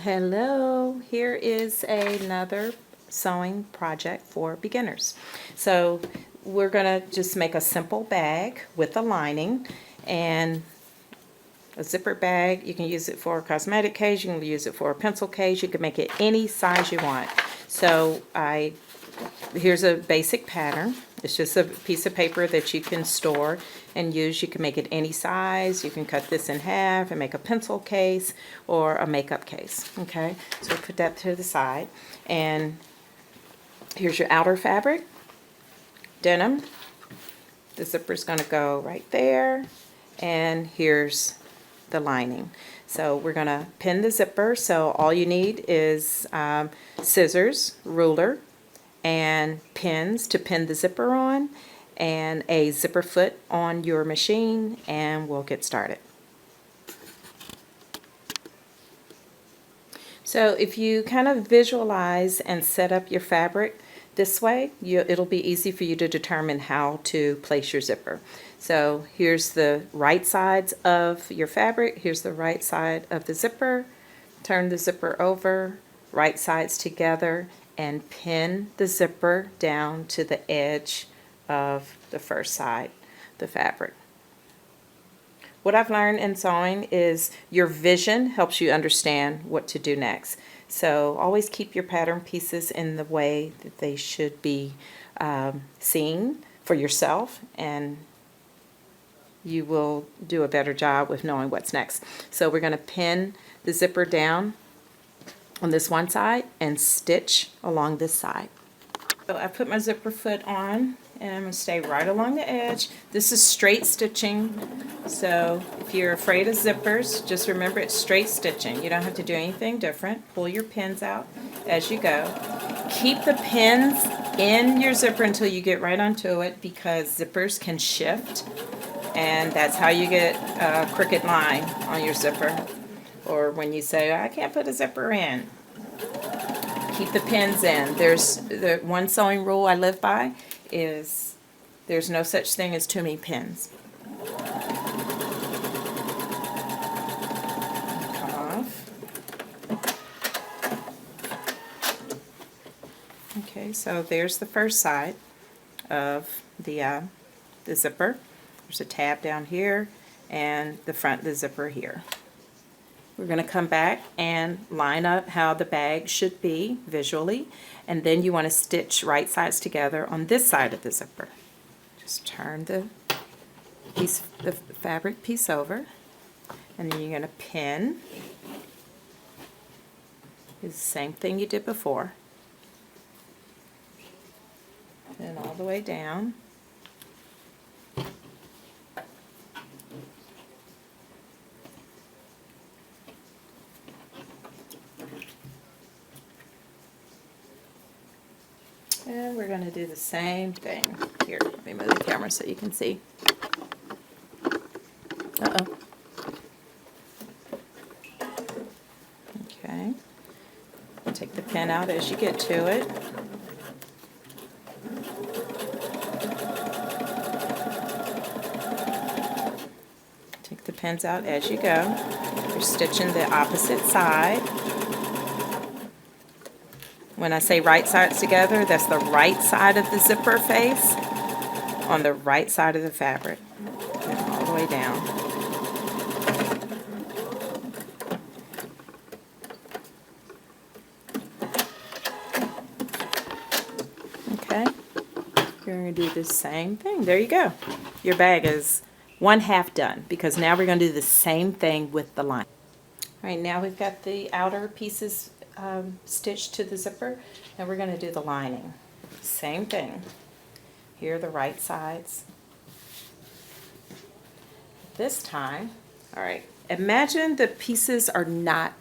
Hello, here is another sewing project for beginners. So we're going to just make a simple bag with a lining and a zippered bag. You can use it for a cosmetic case, you can use it for a pencil case, you can make it any size you want. So here's a basic pattern. It's just a piece of paper that you can store and use. You can make it any size. You can cut this in half and make a pencil case or a makeup case. Okay, so put that to the side. And here's your outer fabric, denim. The zipper is going to go right there. And here's the lining. So we're going to pin the zipper. So all you need is scissors, ruler, and pins to pin the zipper on, and a zipper foot on your machine, and we'll get started. So if you kind of visualize and set up your fabric this way, it'll be easy for you to determine how to place your zipper. So here's the right sides of your fabric, here's the right side of the zipper. Turn the zipper over, right sides together, and pin the zipper down to the edge of the first side, the fabric. What I've learned in sewing is your vision helps you understand what to do next. So always keep your pattern pieces in the way that they should be seen for yourself, and you will do a better job with knowing what's next. So we're going to pin the zipper down on this one side and stitch along this side. So I put my zipper foot on and I'm going to stay right along the edge. This is straight stitching, so if you're afraid of zippers, just remember it's straight stitching. You don't have to do anything different. Pull your pins out as you go. Keep the pins in your zipper until you get right onto it, because zippers can shift, and that's how you get a crooked line on your zipper. Or when you say, I can't put a zipper in, keep the pins in. There's the one sewing rule I live by is there's no such thing as too many pins. Come off. Okay, so there's the first side of the zipper. There's a tab down here and the front of the zipper here. We're going to come back and line up how the bag should be visually, and then you want to stitch right sides together on this side of the zipper. Just turn the fabric piece over, and then you're going to pin. It's the same thing you did before. Then all the way down. And we're going to do the same thing. Here, let me move the camera so you can see. Uh-oh. Okay. Take the pin out as you get to it. Take the pins out as you go. You're stitching the opposite side. When I say right sides together, that's the right side of the zipper face on the right side of the fabric. And all the way down. Okay. You're going to do the same thing. There you go. Your bag is 1/2 done, because now we're going to do the same thing with the line. All right, now we've got the outer pieces stitched to the zipper, and we're going to do the lining. Same thing. Here are the right sides. This time, all right, imagine the pieces are not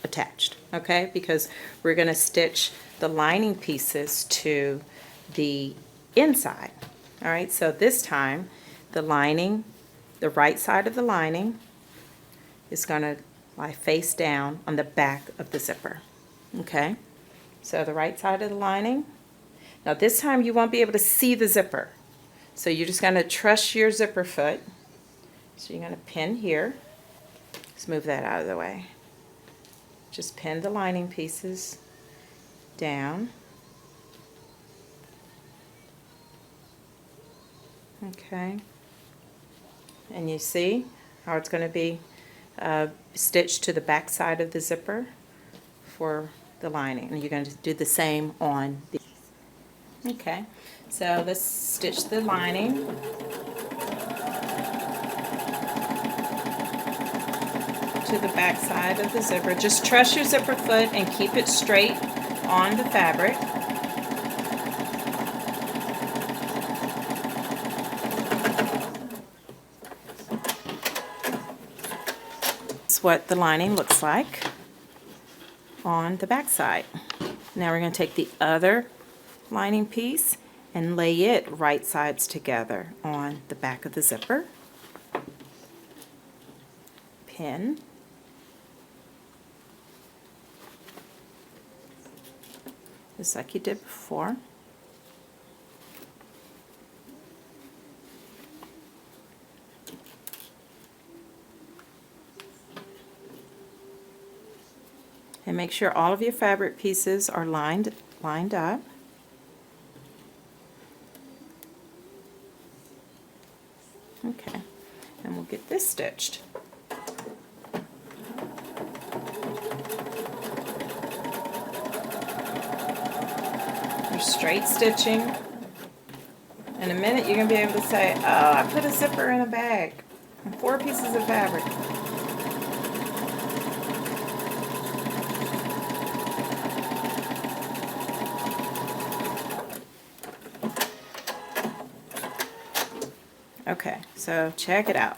attached, okay, because we're going to stitch the lining pieces to the inside. All right, so this time the lining, the right side of the lining is going to lie face down on the back of the zipper. Okay, so the right side of the lining. Now this time you won't be able to see the zipper, so you're just going to trust your zipper foot. So you're going to pin here. Let's move that out of the way. just pin the lining pieces down. Okay, and you see how it's going to be stitched to the back side of the zipper for the lining, and you're going to do the same on the. Okay, so let's stitch the lining. To the back side of the zipper. Just truss your zipper foot and keep it straight on the fabric. That's what the lining looks like on the back side. Now we're going to take the other lining piece and lay it right sides together on the back of the zipper. Pin. Just like you did before. And make sure all of your fabric pieces are lined up. Okay, and we'll get this stitched. You're straight stitching. In a minute you're going to be able to say, oh, I put a zipper in a bag and 4 pieces of fabric. Okay, so check it out.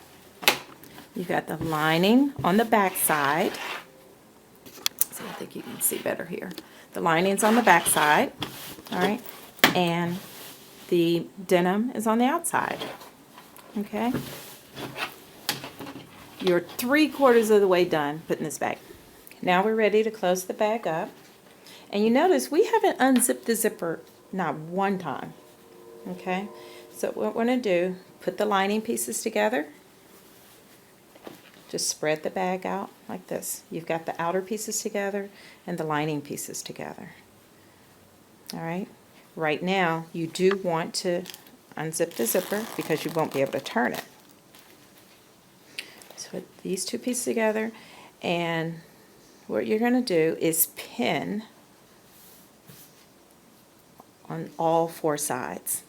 You've got the lining on the back side. So I think you can see better here. The lining's on the back side, all right, and the denim is on the outside. Okay, you're 3/4 of the way done putting this bag. Now we're ready to close the bag up, and you notice we haven't unzipped the zipper not one time. Okay, so what we're going to do, put the lining pieces together. Just spread the bag out like this. You've got the outer pieces together and the lining pieces together. All right. Right now, you do want to unzip the zipper because you won't be able to turn it. So put these 2 pieces together, and what you're going to do is pin on all 4 sides,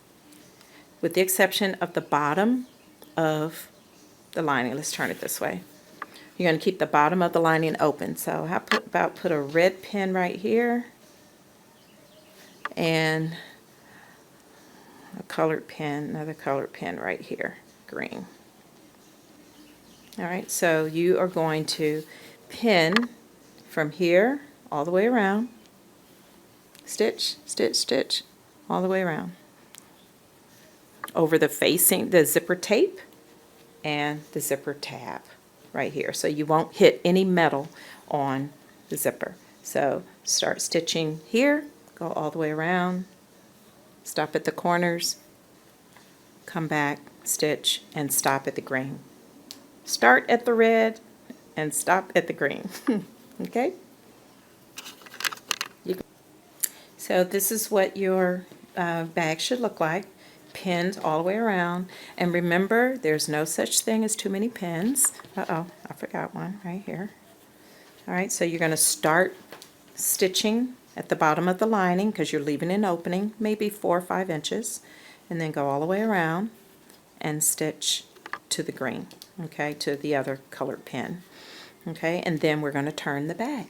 with the exception of the bottom of the lining. Let's turn it this way. You're going to keep the bottom of the lining open. So how about put a red pin right here and a colored pin, another colored pin right here, green. All right, so you are going to pin from here all the way around, stitch, stitch, stitch, all the way around, over the facing, the zipper tape and the zipper tab right here, so you won't hit any metal on the zipper. So start stitching here, go all the way around, stop at the corners, come back, stitch, and stop at the green. Start at the red and stop at the green. Okay? So this is what your bag should look like. Pins all the way around, and remember, there's no such thing as too many pins. Uh-oh, I forgot one right here. All right, so you're going to start stitching at the bottom of the lining because you're leaving an opening, maybe 4 or 5 inches, and then go all the way around and stitch to the green, okay, to the other colored pin. Okay, and then we're going to turn the bag.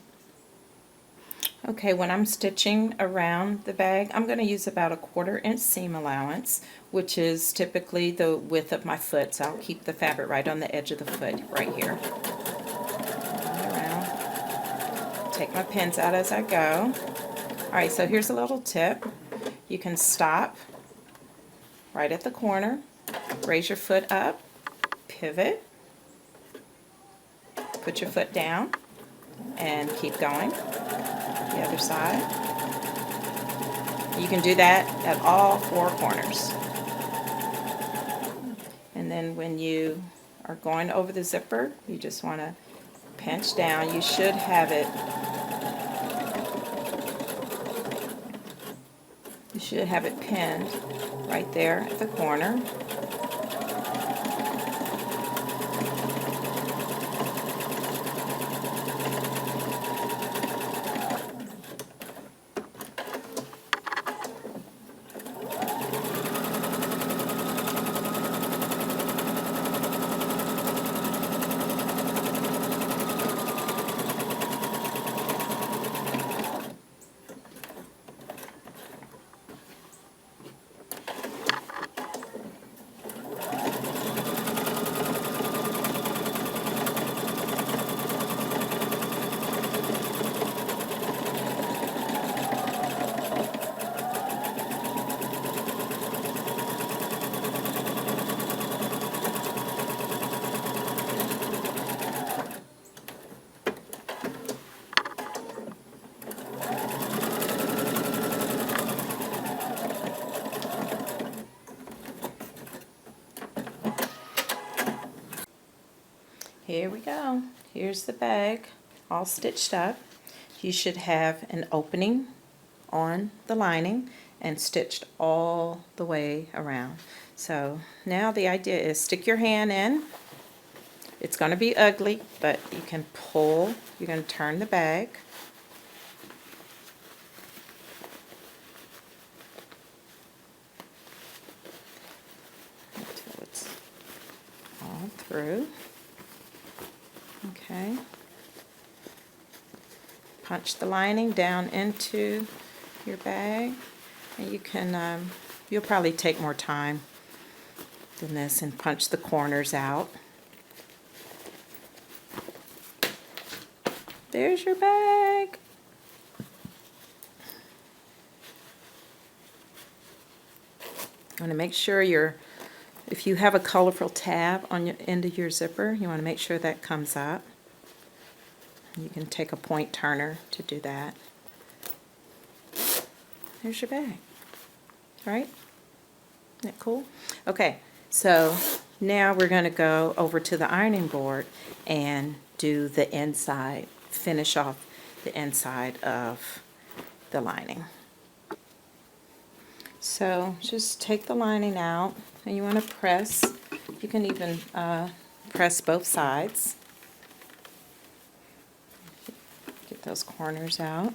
Okay, when I'm stitching around the bag, I'm going to use about a 1/4 inch seam allowance, which is typically the width of my foot, so I'll keep the fabric right on the edge of the foot right here. Around. Take my pins out as I go. Alright, so here's a little tip. You can stop right at the corner, raise your foot up, pivot, put your foot down, and keep going. The other side. You can do that at all 4 corners. And then when you are going over the zipper, you just want to pinch down. You should have it. You should have it pinned right there at the corner. Here we go. Here's the bag all stitched up. You should have an opening on the lining and stitched all the way around. So now the idea is stick your hand in. It's going to be ugly, but you can pull. You're going to turn the bag. Until it's all through. Okay. Punch the lining down into your bag, and you can, you'll probably take more time than this and punch the corners out. There's your bag. You want to make sure if you have a colorful tab on your end of your zipper, you want to make sure that comes up. You can take a point turner to do that. There's your bag. Right? Isn't that cool? Okay, so now we're going to go over to the ironing board and do the inside, finish off the inside of the lining. So just take the lining out, and you want to press. You can even press both sides. Get those corners out.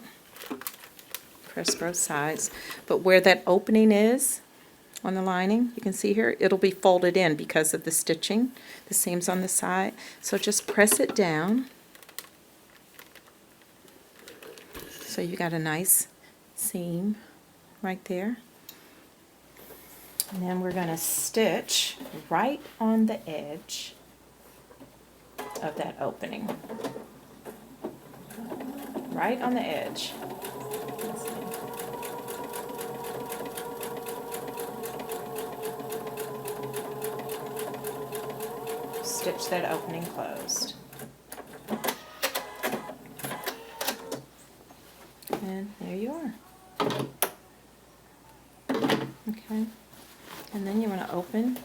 Press both sides. But where that opening is on the lining, you can see here, it'll be folded in because of the stitching, the seams on the side. So just press it down. So you got a nice seam right there. And then we're going to stitch right on the edge of that opening. Right on the edge. Stitch that opening closed. And there you are. Okay. And then you want to open.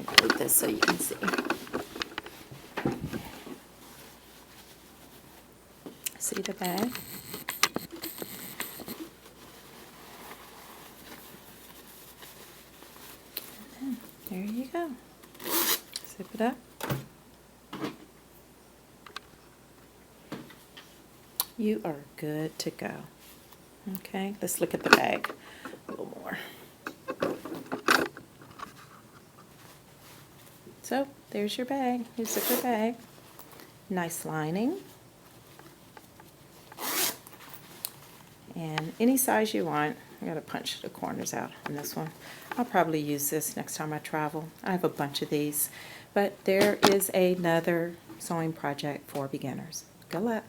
Put this so you can see. See the bag? And there you go. Zip it up. You are good to go. Okay, let's look at the bag a little more. So there's your bag, your zipper bag. Nice lining. And any size you want. I gotta punch the corners out on this one. I'll probably use this next time I travel. I have a bunch of these. But there is another sewing project for beginners. Good luck.